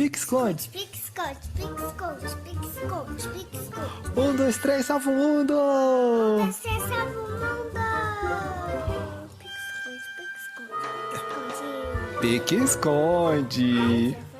Pique-esconde. Pique-esconde, pique-esconde, pique-esconde, pique-esconde. 1, 2, 3, salva o mundo! Você salva o mundo! Pique-esconde, pique-esconde, Pique-esconde.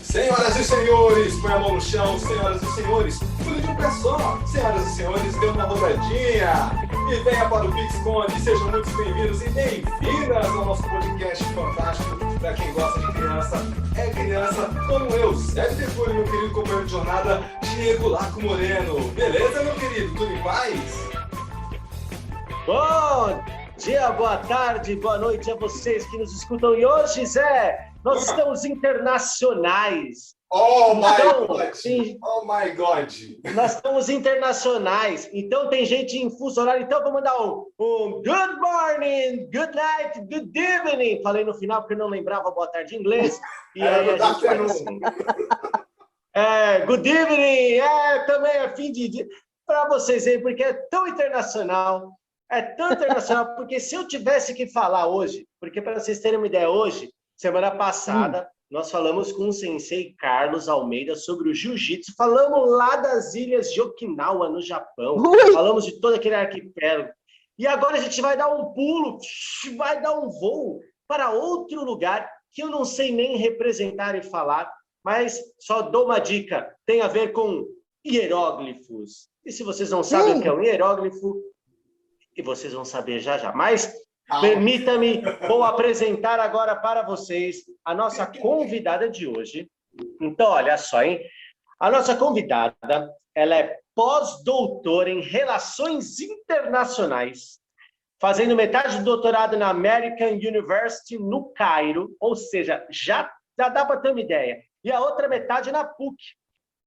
Senhoras e senhores, põe a mão no chão. Senhoras e senhores, tudo de um pé só. Senhoras e senhores, dê uma rodadinha. E venha para o Pique-esconde. Sejam muito bem-vindos e bem-vindas ao nosso podcast fantástico. Para quem gosta de criança, é criança, como eu, Sérgio Decuri, meu querido companheiro de jornada, Diego Laco Moreno. Beleza, meu querido? Tudo em paz? Bom dia, boa tarde, boa noite a vocês que nos escutam. E hoje, Zé, nós estamos internacionais. Oh my Então, God! Oh my God! Nós estamos internacionais. Então tem gente em fuso horário. Então vou mandar um good morning, good night, good evening. Falei no final porque eu não lembrava boa tarde em inglês. E aí a gente faz assim. Good evening, também é fim de dia. Para vocês verem, porque é tão internacional. É tão internacional, porque se eu tivesse que falar hoje, porque para vocês terem uma ideia, hoje, semana passada, nós falamos com o sensei Carlos Almeida sobre o jiu-jitsu, falamos lá das ilhas de Okinawa, no Japão, falamos de todo aquele arquipélago. E agora a gente vai dar um pulo, vai dar um voo para outro lugar que eu não sei nem representar e falar, mas só dou uma dica, tem a ver com hieróglifos. E se vocês não sabem o que é um hieróglifo, e vocês vão saber já já. Mas permita-me, vou apresentar agora para vocês a nossa convidada de hoje. Então, olha só, hein? A nossa convidada, ela é pós-doutora em Relações Internacionais, fazendo metade do doutorado na American University no Cairo, ou seja, já dá para ter uma ideia. E a outra metade na PUC.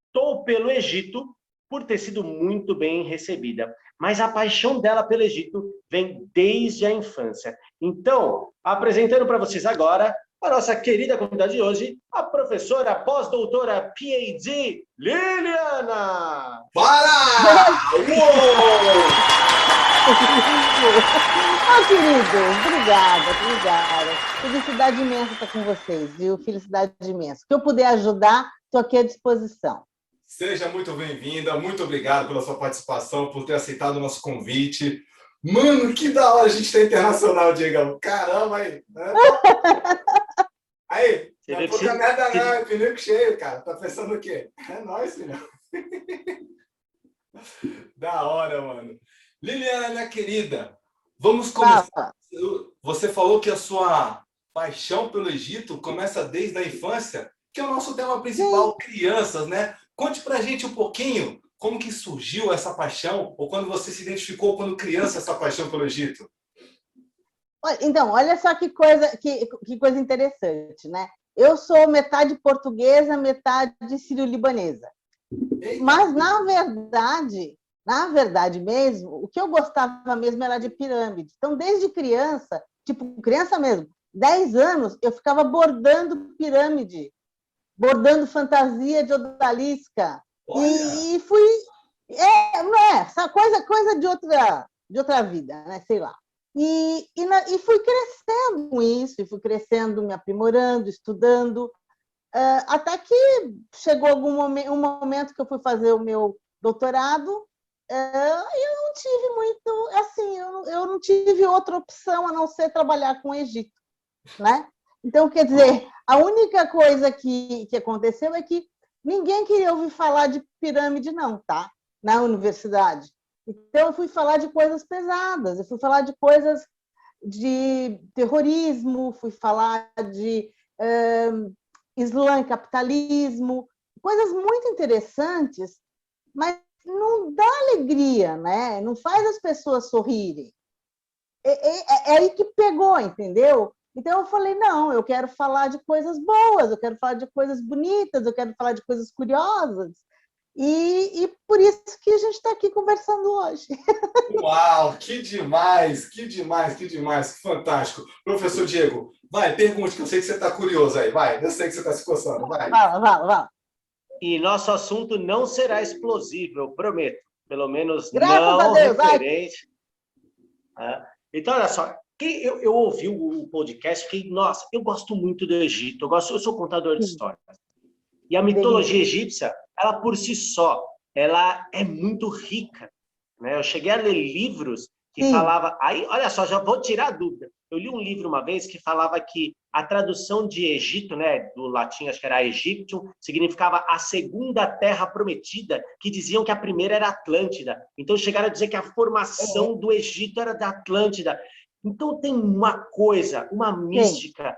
Estou pelo Egito por ter sido muito bem recebida. Mas a paixão dela pelo Egito vem desde a infância. Então, apresentando para vocês agora a nossa querida convidada de hoje, a professora pós-doutora PhD, Liliana! Querido, obrigada. Felicidade imensa estar com vocês, viu? Felicidade imensa. Se eu puder ajudar, estou aqui à disposição. Seja muito bem-vinda, muito obrigado pela sua participação, por ter aceitado o nosso convite. Mano, que da hora a gente ter internacional, Diego. Caramba, aí. Né? Aí, não é pouca merda não, é pneu cheio, cara. Tá pensando o quê? É nóis, filhão. Da hora, mano. Liliana, minha querida, vamos começar. Você falou que a sua paixão pelo Egito começa desde a infância, que é o nosso tema principal, crianças, né? Conte pra gente um pouquinho como que surgiu essa paixão, ou quando você se identificou quando criança, essa paixão pelo Egito. Então, olha só que coisa interessante, né? Eu sou metade portuguesa, metade sírio-libanesa. Mas, na verdade mesmo, o que eu gostava mesmo era de pirâmide. Então, desde criança, tipo criança mesmo, 10 anos, eu ficava bordando pirâmide, bordando fantasia de odalisca. E fui... não é? Essa coisa de outra vida, né? Sei lá. E fui crescendo com isso, e fui crescendo, me aprimorando, estudando, até que chegou um momento que eu fui fazer o meu doutorado, e eu não tive muito... Assim, eu não tive outra opção a não ser trabalhar com o Egito, né? Então, quer dizer, a única coisa que aconteceu é que ninguém queria ouvir falar de pirâmide, não, tá? Na universidade. Então, eu fui falar de coisas pesadas, eu fui falar de coisas de terrorismo, fui falar de Islã, capitalismo, coisas muito interessantes, mas não dá alegria, né? Não faz as pessoas sorrirem. É aí que pegou, entendeu? Então, eu falei, não, eu quero falar de coisas boas, eu quero falar de coisas bonitas, eu quero falar de coisas curiosas. E por isso que a gente está aqui conversando hoje. Uau, que demais, que fantástico. Professor Diego, vai, pergunte, que eu sei que você está curioso aí, vai, eu sei que você está se coçando, vai. Vai. E nosso assunto não será explosivo, eu prometo. Pelo menos Graças não a Deus, referente. Então, olha só, Eu ouvi o podcast, fiquei, nossa, eu gosto muito do Egito, eu sou contador de histórias. E a mitologia egípcia, ela por si só, ela é muito rica, né? Eu cheguei a ler livros que falava, aí, olha só, já vou tirar a dúvida. Eu li um livro uma vez que falava que a tradução de Egito, né, do latim, acho que era Egyptium, significava a segunda terra prometida, que diziam que a primeira era Atlântida. Então chegaram a dizer que a formação do Egito era da Atlântida. Então tem uma coisa, uma mística,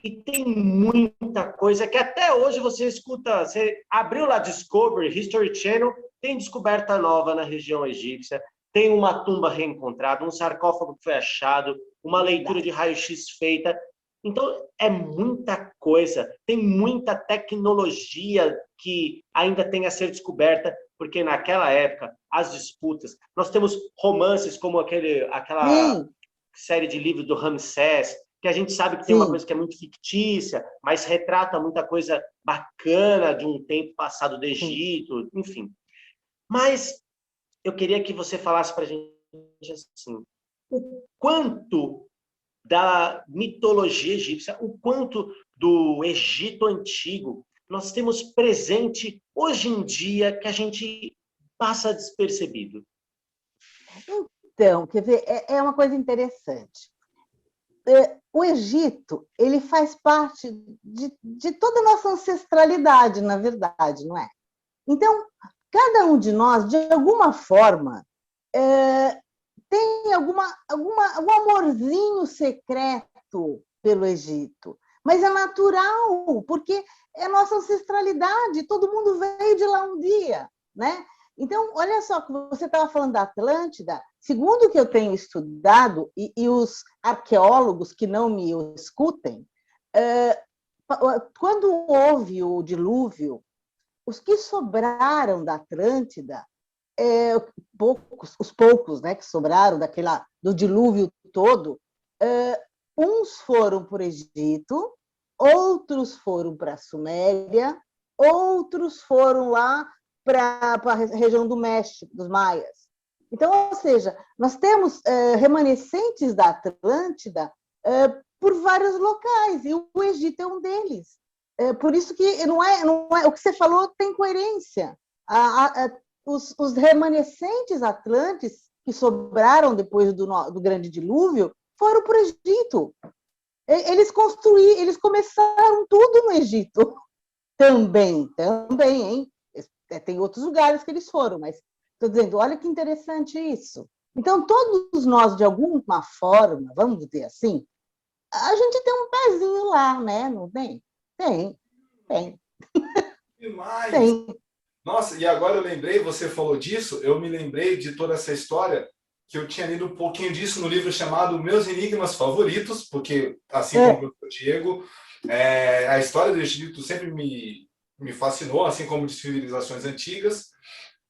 e tem muita coisa que até hoje você escuta, você abriu lá Discovery, History Channel, tem descoberta nova na região egípcia, tem uma tumba reencontrada, um sarcófago que foi achado, uma leitura de raio-x feita. Então, é muita coisa, tem muita tecnologia que ainda tem a ser descoberta, porque naquela época, as disputas, nós temos romances como aquela série de livros do Ramsés, que a gente sabe que tem uma coisa que é muito fictícia, mas retrata muita coisa bacana de um tempo passado do Egito, enfim. Mas eu queria que você falasse para a gente assim, o quanto da mitologia egípcia, o quanto do Egito antigo nós temos presente hoje em dia que a gente passa despercebido. Então, quer ver, é uma coisa interessante. O Egito, ele faz parte de toda a nossa ancestralidade, na verdade, não é? Então, cada um de nós, de alguma forma, tem algum amorzinho secreto pelo Egito. Mas é natural, porque é nossa ancestralidade, todo mundo veio de lá um dia, né? Então, olha só, que você estava falando da Atlântida, segundo o que eu tenho estudado, e os arqueólogos que não me escutem, quando houve o dilúvio, os que sobraram da Atlântida, os poucos, né, que sobraram do dilúvio todo, uns foram para o Egito, outros foram para a Suméria, outros foram lá para a região do México, dos maias. Então, ou seja, nós temos remanescentes da Atlântida por vários locais, e o Egito é um deles. Por isso que não é o que você falou tem coerência. Os remanescentes atlantes que sobraram depois do grande dilúvio foram para o Egito. Eles começaram tudo no Egito. Também, hein? Tem outros lugares que eles foram, mas estou dizendo, olha que interessante isso. Então, todos nós, de alguma forma, vamos dizer assim, a gente tem um pezinho lá, né? Não tem? Tem. Demais! Tem. Nossa, e agora eu lembrei, você falou disso, eu me lembrei de toda essa história, que eu tinha lido um pouquinho disso no livro chamado Meus Enigmas Favoritos, porque, assim como o Diego, a história do Egito sempre me fascinou, assim como de civilizações antigas.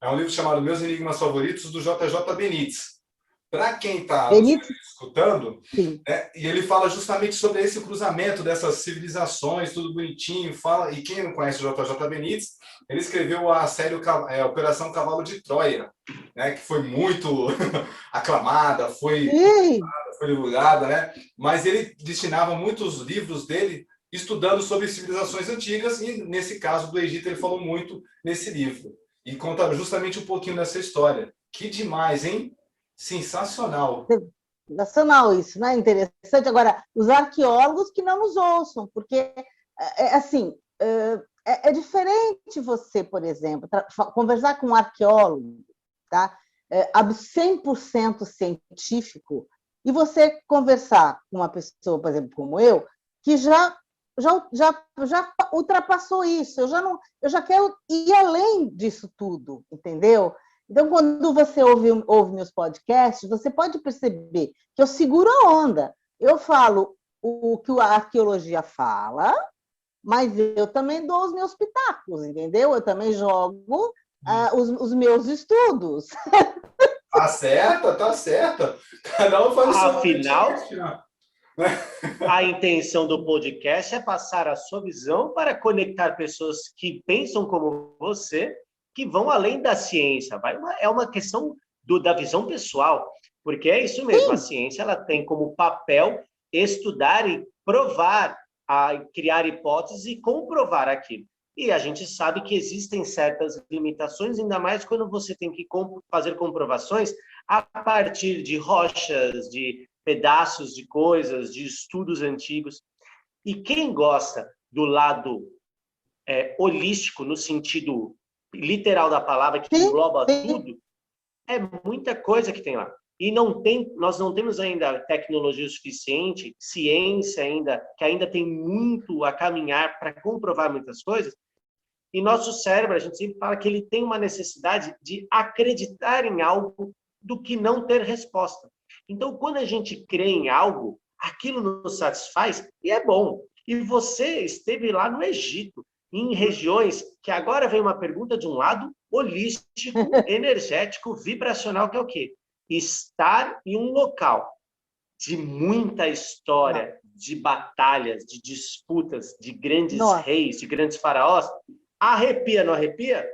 É um livro chamado Meus Enigmas Favoritos, do JJ Benítez. Para quem está escutando, né, e ele fala justamente sobre esse cruzamento dessas civilizações, tudo bonitinho, e quem não conhece o JJ Benítez, ele escreveu a série Operação Cavalo de Troia, né, que foi muito aclamada, foi divulgada, né? Mas ele destinava muitos livros dele estudando sobre civilizações antigas, e nesse caso do Egito ele falou muito nesse livro. E conta justamente um pouquinho dessa história. Que demais, hein? Sensacional. Sensacional isso, né? Interessante. Agora, os arqueólogos que não nos ouçam, porque, assim, é diferente você, por exemplo, conversar com um arqueólogo, tá? 100% científico, e você conversar com uma pessoa, por exemplo, como eu, que já ultrapassou isso. Eu já quero ir além disso tudo, entendeu? Então, quando você ouve meus podcasts, você pode perceber que eu seguro a onda. Eu falo o que a arqueologia fala, mas eu também dou os meus pitacos, entendeu? Eu também jogo os meus estudos. Tá certa. Cada um faz o seu. Afinal, a intenção do podcast é passar a sua visão para conectar pessoas que pensam como você, que vão além da ciência. É uma questão da visão pessoal. Porque é isso mesmo, a ciência ela tem como papel estudar e provar, criar hipóteses e comprovar aquilo. E a gente sabe que existem certas limitações, ainda mais quando você tem que fazer comprovações a partir de rochas, de pedaços de coisas, de estudos antigos. E quem gosta do lado holístico, no sentido literal da palavra, que engloba tudo, é muita coisa que tem lá. E nós não temos ainda tecnologia suficiente, ciência ainda, que ainda tem muito a caminhar para comprovar muitas coisas. E nosso cérebro, a gente sempre fala que ele tem uma necessidade de acreditar em algo do que não ter resposta. Então, quando a gente crê em algo, aquilo nos satisfaz e é bom. E você esteve lá no Egito, em regiões que agora vem uma pergunta de um lado holístico, energético, vibracional, que é o quê? Estar em um local de muita história, de batalhas, de disputas, de grandes reis, de grandes faraós. Arrepia, não arrepia?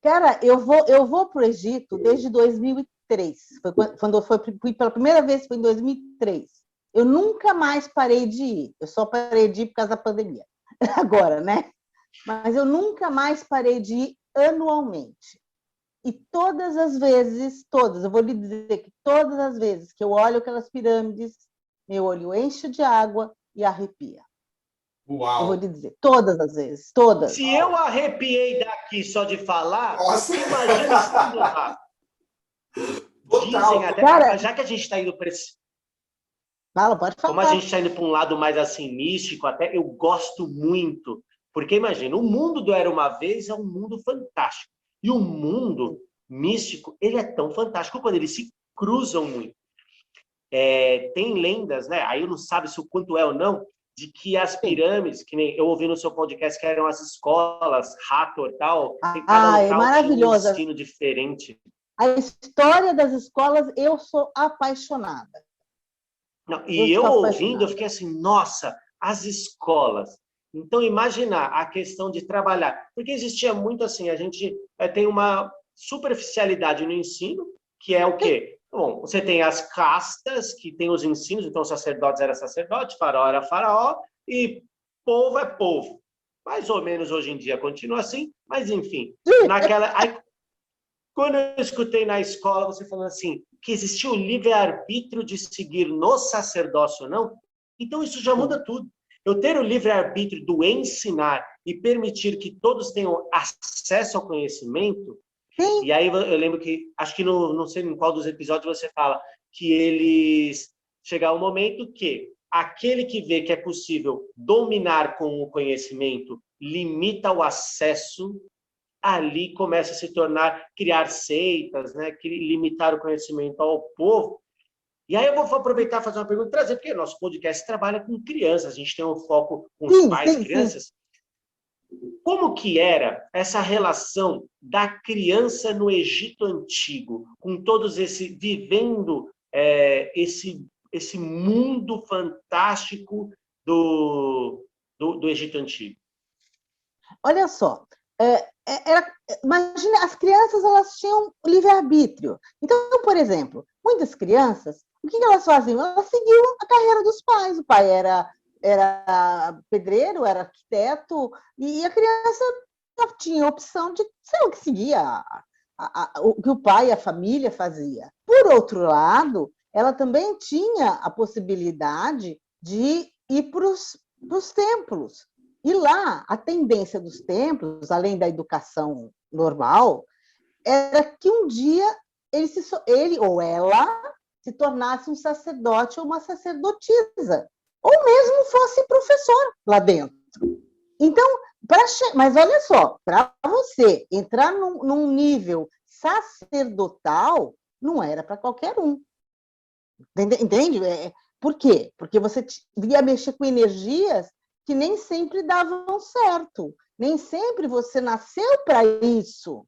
Cara, eu vou para o Egito desde 2003. Foi quando eu fui pela primeira vez, foi em 2003. Eu nunca mais parei de ir. Eu só parei de ir por causa da pandemia. Agora, né? Mas eu nunca mais parei de ir anualmente. E todas as vezes, eu vou lhe dizer que todas as vezes que eu olho aquelas pirâmides, meu olho enche de água e arrepia. Uau! Eu vou lhe dizer, todas as vezes, todas. Se eu arrepiei daqui só de falar, Nossa. imagina estando lá. Dizem até, Cara, já que a gente está indo para esse... Fala, pode falar. Como a gente está indo para um lado mais assim, místico, até eu gosto muito. Porque imagina, o mundo do Era Uma Vez é um mundo fantástico. E o mundo místico, ele é tão fantástico quando eles se cruzam muito. Tem lendas, né? Aí eu não sabe se o quanto é ou não, de que as pirâmides, que nem eu ouvi no seu podcast, que eram as escolas, Hathor e tal, cada local maravilhosa. tinha um destino diferente. A história das escolas, eu sou apaixonada. Não, e eu ouvindo, eu fiquei assim, nossa, as escolas. Então, imaginar a questão de trabalhar. Porque existia muito assim, a gente tem uma superficialidade no ensino, que é o quê? Bom, você tem as castas, que tem os ensinos, então sacerdotes era sacerdote, faraó era faraó, e povo é povo. Mais ou menos hoje em dia continua assim, mas enfim. Aí, quando eu escutei na escola você falando assim, que existia o livre-arbítrio de seguir no sacerdócio ou não, então isso já muda tudo. Eu ter o livre-arbítrio do ensinar e permitir que todos tenham acesso ao conhecimento. Sim. E aí eu lembro que, acho que não sei em qual dos episódios você fala, que eles chegar um momento que aquele que vê que é possível dominar com o conhecimento limita o acesso, ali começa a se tornar, criar seitas, né? Limitar o conhecimento ao povo. E aí eu vou aproveitar e fazer uma pergunta, trazer, porque o nosso podcast trabalha com crianças, a gente tem um foco com os pais e crianças. Como que era essa relação da criança no Egito Antigo, com todos vivendo esse mundo fantástico do Egito Antigo? Olha só, imagina, as crianças elas tinham livre-arbítrio. Então, por exemplo, muitas crianças, o que elas faziam? Elas seguiam a carreira dos pais. O pai era pedreiro, era arquiteto, e a criança tinha a opção de ser o que seguia, o que o pai e a família fazia. Por outro lado, ela também tinha a possibilidade de ir para os templos. E lá, a tendência dos templos, além da educação normal, era que um dia ele ou ela se tornasse um sacerdote ou uma sacerdotisa, ou mesmo fosse professor lá dentro. Então, mas olha só, para você entrar num nível sacerdotal, não era para qualquer um. Entende? Por quê? Porque você ia mexer com energias que nem sempre davam certo. Nem sempre você nasceu para isso,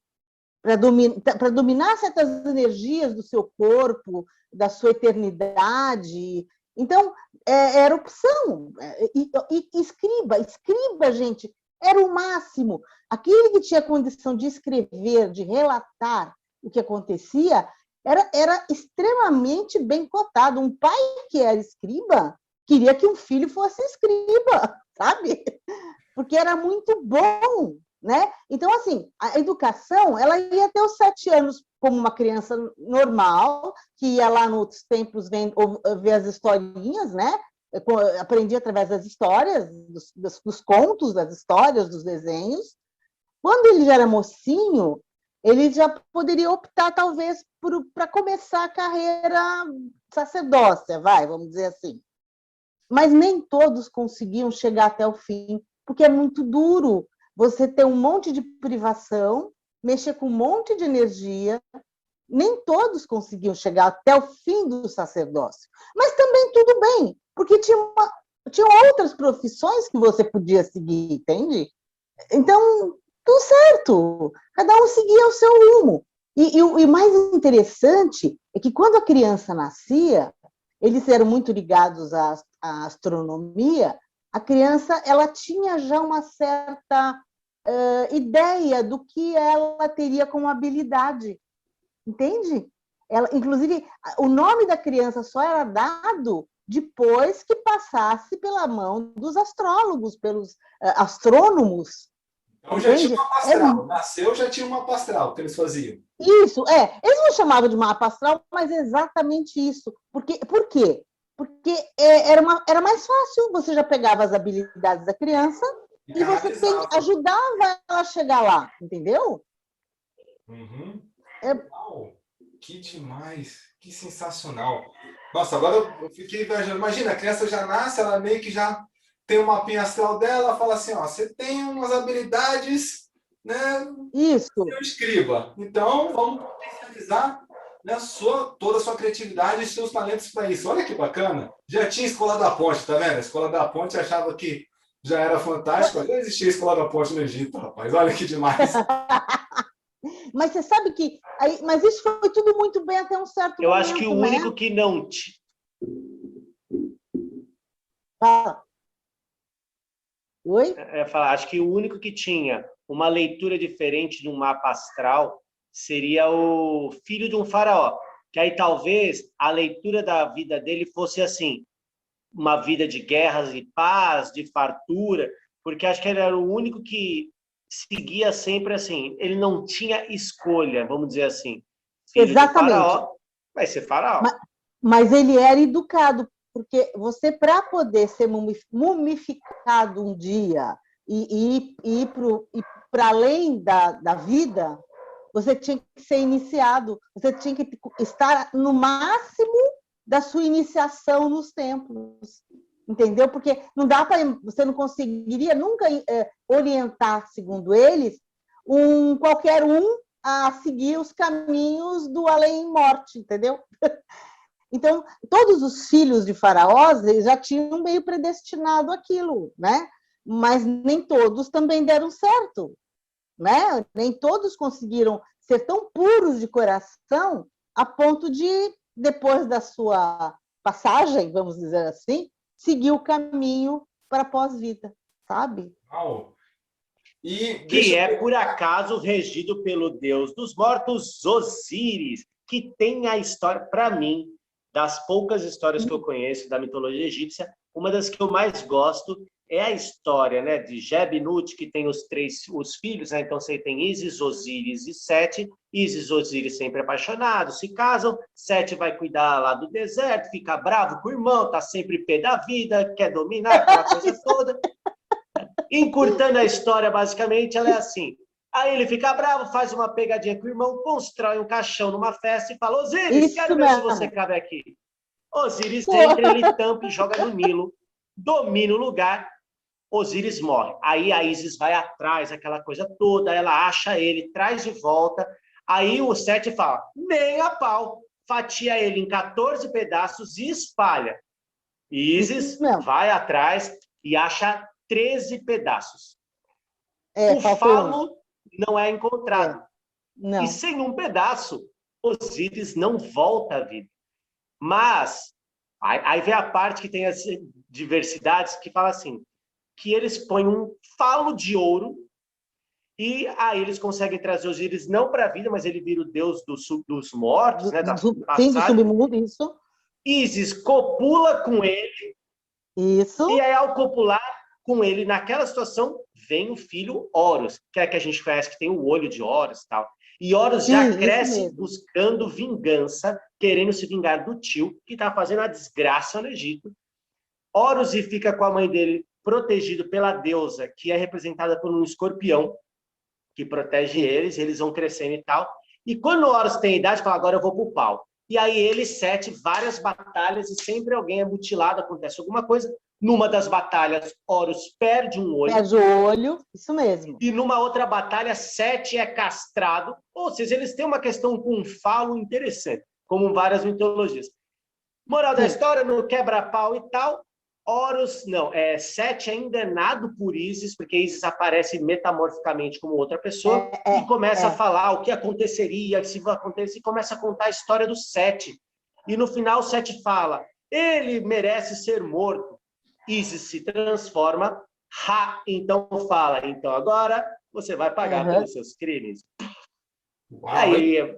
para dominar certas energias do seu corpo, da sua eternidade. Então, era opção. E escriba, gente, era o máximo. Aquele que tinha condição de escrever, de relatar o que acontecia, era extremamente bem cotado. Um pai que era escriba queria que um filho fosse escriba, sabe? Porque era muito bom, né? Então, assim, a educação, ela ia até os 7 anos como uma criança normal, que ia lá nos templos ver as historinhas, né? Aprendia através das histórias, dos contos, das histórias, dos desenhos. Quando ele já era mocinho, ele já poderia optar, talvez, para começar a carreira sacerdócia, vamos dizer assim. Mas nem todos conseguiam chegar até o fim, porque é muito duro você ter um monte de privação, mexer com um monte de energia. Nem todos conseguiam chegar até o fim do sacerdócio. Mas também tudo bem, porque tinham outras profissões que você podia seguir, entende? Então, tudo certo, cada um seguia o seu rumo. E o mais interessante é que quando a criança nascia, eles eram muito ligados à astronomia, a criança ela tinha já uma certa ideia do que ela teria como habilidade, entende? Inclusive, o nome da criança só era dado depois que passasse pela mão dos astrólogos, pelos astrônomos. Então já tinha uma astral. Nasceu, já tinha uma astral que eles faziam. Isso, eles não chamavam de mapa astral, mas é exatamente isso. Por quê? Porque era mais fácil, você já pegava as habilidades da criança e você ajudava ela a chegar lá, entendeu? Uhum. Uau, que demais, que sensacional. Nossa, agora eu fiquei viajando. Imagina, a criança já nasce, ela meio que já tem uma mapinha astral dela, fala assim, ó, você tem umas habilidades, né? Isso. Eu escriba. Então, vamos potencializar, né, toda a sua criatividade e seus talentos para isso. Olha que bacana. Já tinha Escola da Ponte, tá vendo? A Escola da Ponte achava que já era fantástico. Já existia a Escola da Ponte no Egito, rapaz. Olha que demais. Mas você sabe que... mas isso foi tudo muito bem até um certo momento, Eu acho que o né? único que não... Fala. Oi? Acho que o único que tinha uma leitura diferente de um mapa astral seria o filho de um faraó. Que aí talvez a leitura da vida dele fosse assim, uma vida de guerras e paz, de fartura, porque acho que ele era o único que seguia sempre assim. Ele não tinha escolha, vamos dizer assim. Filho Exatamente. De faraó, vai ser faraó. Mas ele era educado, porque você, para poder ser mumificado um dia e ir para além da vida, você tinha que ser iniciado, você tinha que estar no máximo da sua iniciação nos templos, entendeu? Porque não dá para, você não conseguiria nunca orientar, segundo eles, qualquer um a seguir os caminhos do além-morte, entendeu? Então, todos os filhos de faraós já tinham meio predestinado aquilo, né? Mas nem todos também deram certo, né? Nem todos conseguiram ser tão puros de coração a ponto de, depois da sua passagem, vamos dizer assim, seguir o caminho para a pós-vida, sabe? Uau. Que é, por acaso, regido pelo deus dos mortos, Osíris, que tem a história, para mim, das poucas histórias que eu conheço da mitologia egípcia, uma das que eu mais gosto é a história, né, de Jeb-Nut, que tem os filhos, né? Então você tem Ísis, Osíris e Sete. Ísis e Osíris sempre apaixonados, se casam, Sete vai cuidar lá do deserto, fica bravo com o irmão, tá sempre pé da vida, quer dominar aquela coisa toda. Encurtando a história, basicamente, ela é assim. Aí ele fica bravo, faz uma pegadinha com o irmão, constrói um caixão numa festa e fala, Osíris, quero ver se você cabe aqui. Osíris entra, ele tampa e joga no Nilo, domina o lugar, Osíris morre. Aí a Ísis vai atrás, aquela coisa toda, ela acha ele, traz de volta. Aí o Sete fala, nem a pau, fatia ele em 14 pedaços e espalha. Ísis vai atrás e acha 13 pedaços. O falo não é encontrado. Não. E sem um pedaço, Osíris não volta à vida. Mas, aí vem a parte que tem as diversidades, que fala assim, que eles põem um falo de ouro E aí eles conseguem trazer Osíris não para a vida, mas ele vira o deus dos mortos, né? Sim, do submundo, isso. Ísis copula com ele. Isso. E aí, ao copular com ele, naquela situação, vem o filho Horus, que é que a gente conhece, que tem o olho de Horus e tal. E Horus já cresce buscando vingança, querendo se vingar do tio, que está fazendo a desgraça no Egito. Horus fica com a mãe dele, protegido pela deusa, que é representada por um escorpião, que protege eles vão crescendo e tal. E quando Horus tem idade, fala, agora eu vou pro pau. E aí ele, Sete, várias batalhas, e sempre alguém é mutilado, acontece alguma coisa. Numa das batalhas, Horus perde um olho. Perde o olho, isso mesmo. E numa outra batalha, Sete é castrado. Ou seja, eles têm uma questão com um falo interessante, como em várias mitologias. Moral da história, no quebra-pau e tal, Horus, não, Sete é enganado por Ísis, porque Ísis aparece metamorficamente como outra pessoa, e começa a falar o que aconteceria, se acontecer, e começa a contar a história do Sete. E no final, Sete fala, ele merece ser morto. Ísis se transforma, então fala, então agora você vai pagar pelos seus crimes. Uau, aí,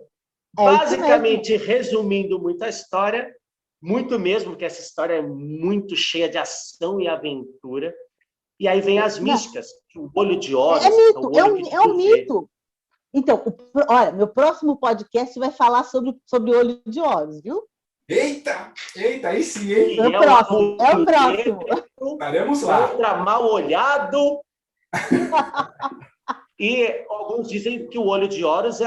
basicamente, resumindo muito a história, muito mesmo, porque essa história é muito cheia de ação e aventura. E aí vem as místicas, o olho de Horus. É mito, é um mito. Então, olha, meu próximo podcast vai falar sobre o olho de Horus, viu? Eita, aí sim, hein? É o próximo. Estaremos lá. Contra mal-olhado. E alguns dizem que o olho de Horus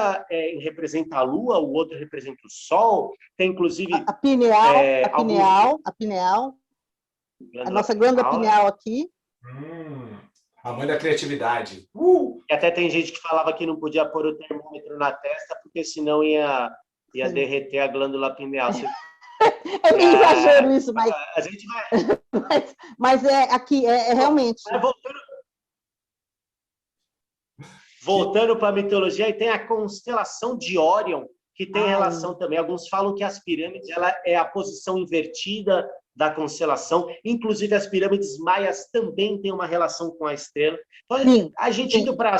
representa a lua, o outro representa o sol. Tem, inclusive... A pineal, a nossa glândula pineal aqui. A mãe da criatividade. E até tem gente que falava que não podia pôr o termômetro na testa, porque senão ia derreter a glândula pineal. É meio exagero isso, mas... A gente vai... mas aqui, realmente... Voltando para a mitologia, aí tem a constelação de Órion, que tem relação também. Alguns falam que as pirâmides ela é a posição invertida da constelação. Inclusive, as pirâmides maias também têm uma relação com a estrela. Então, a gente indo para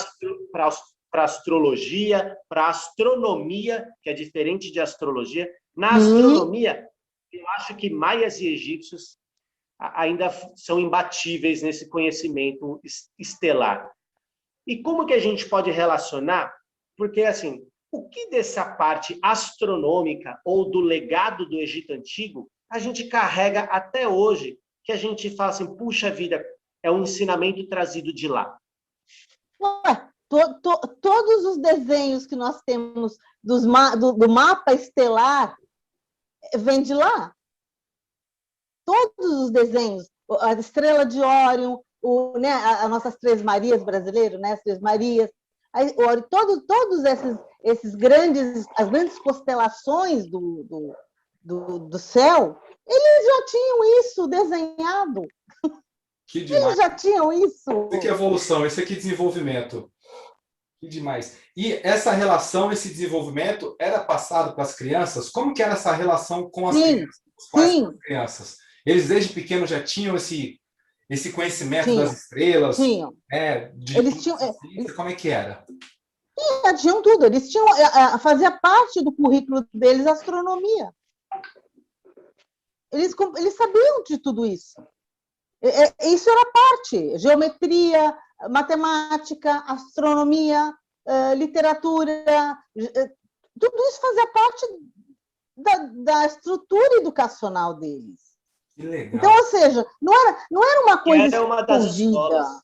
astrologia, para astronomia, que é diferente de astrologia. Na astronomia, eu acho que maias e egípcios ainda são imbatíveis nesse conhecimento estelar. E como que a gente pode relacionar? Porque, assim, o que dessa parte astronômica ou do legado do Egito Antigo a gente carrega até hoje, que a gente fala assim, puxa vida, é um ensinamento trazido de lá? Ué, todos os desenhos que nós temos do mapa estelar vêm de lá. Todos os desenhos, a estrela de Órion, as nossas Três Marias brasileiras, né? As Três Marias, todos esses as grandes constelações do céu, eles já tinham isso desenhado. Que demais. Eles já tinham isso. Isso aqui é evolução, isso aqui é desenvolvimento. Que demais. E essa relação, esse desenvolvimento, era passado para as crianças? Como que era essa relação com as crianças? Os pais com as crianças? Eles, desde pequenos, já tinham esse conhecimento das estrelas? Tinham. Eles tinham. Como é que era? Tinham tudo. Eles tinham, fazia parte do currículo deles a astronomia. Eles sabiam de tudo isso. Isso era parte. Geometria, matemática, astronomia, literatura, tudo isso fazia parte da estrutura educacional deles. Que legal. Então, ou seja, não era uma coisa escondida.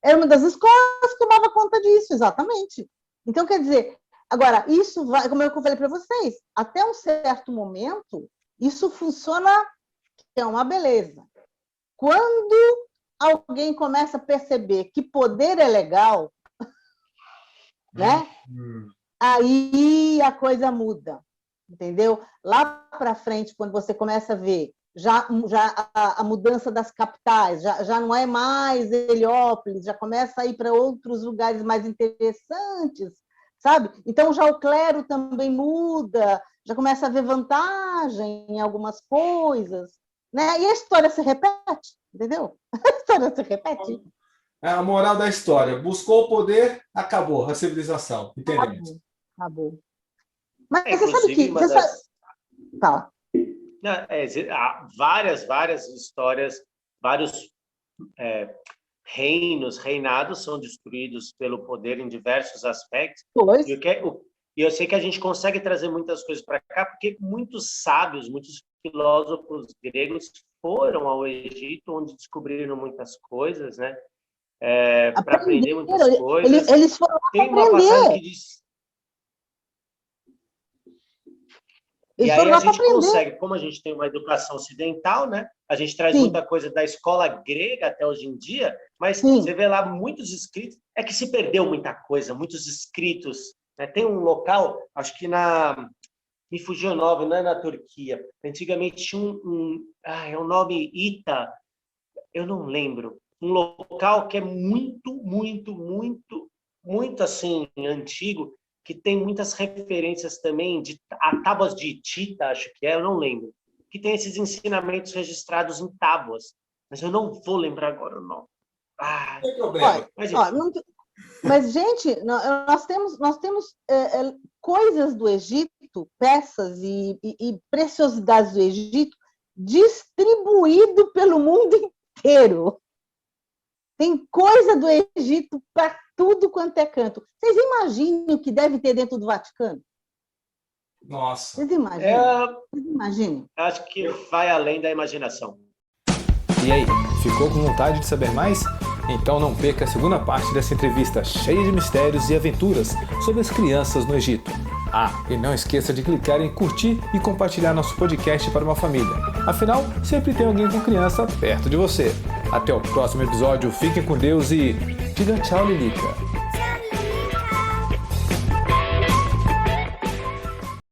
Era uma das escolas que tomava conta disso, exatamente. Então, quer dizer, agora, isso vai, como eu falei para vocês, até um certo momento, isso funciona, que é uma beleza. Quando alguém começa a perceber que poder é legal, né? Aí a coisa muda, entendeu? Lá para frente, quando você começa a ver já a mudança das capitais, já não é mais Heliópolis, já começa a ir para outros lugares mais interessantes, sabe? Então já o clero também muda, já começa a ver vantagem em algumas coisas, né? E a história se repete, entendeu? A história se repete. É a moral da história. Buscou o poder, acabou a civilização. Entendemos. Acabou. Mas você sabe Inclusive, que... uma Você sabe... das... Fala. Há várias histórias, vários reinados são destruídos pelo poder em diversos aspectos. Pois. E eu sei que a gente consegue trazer muitas coisas para cá, porque muitos sábios, muitos filósofos gregos foram ao Egito, onde descobriram muitas coisas, né? Para aprender muitas coisas. Eles foram Tem uma passagem que diz... E aí a gente consegue, como a gente tem uma educação ocidental, né? A gente traz muita coisa da escola grega até hoje em dia, mas você vê lá muitos escritos, é que se perdeu muita coisa, muitos escritos, né? Tem um local, acho que me fugiu o nome, não é na Turquia. Antigamente tinha é um nome Ita, eu não lembro. Um local que é muito assim antigo, que tem muitas referências também a tábuas de Tita, acho que eu não lembro, que tem esses ensinamentos registrados em tábuas, mas eu não vou lembrar agora o nome. Não tem problema. Mas, gente, nós temos coisas do Egito, peças e preciosidades do Egito distribuído pelo mundo inteiro. Tem coisa do Egito para tudo quanto é canto. Vocês imaginem o que deve ter dentro do Vaticano? Nossa. Vocês imaginam? Vocês imaginam? Acho que vai além da imaginação. E aí, ficou com vontade de saber mais? Então não perca a segunda parte dessa entrevista cheia de mistérios e aventuras sobre as crianças no Egito. E não esqueça de clicar em curtir e compartilhar nosso podcast para uma família. Afinal, sempre tem alguém com criança perto de você. Até o próximo episódio, fiquem com Deus e diga tchau, Lilica.